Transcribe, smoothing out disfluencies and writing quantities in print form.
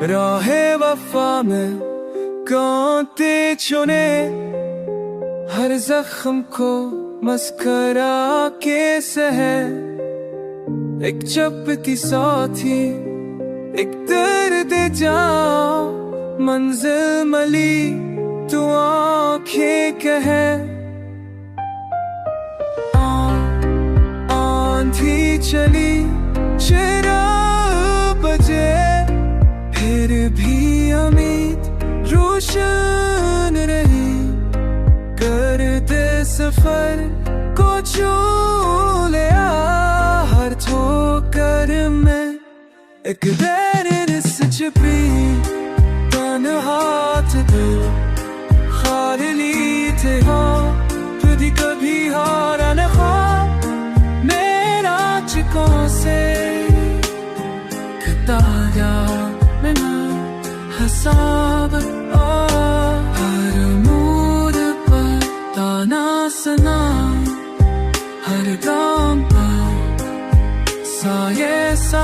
राहे वफा में कांटे चुने, हर जख्म को मस्करा के सहे। एक चपटी साथी, एक दर्द जाओ, मंजिल मली तू आंखें कहे। आंधी चली 4 बजे, फिर भी उम्मीद रोशन रही। करते सफर को छू लिया, हर ठोकर में एक दर्द से छिपी तन्हात दिल। खाली थे हो खुद कभी हारा न खा, मेरा चिकों से खताया बिना हिसाब। हर मूड पर ताना सना, हर गाम पर साये सा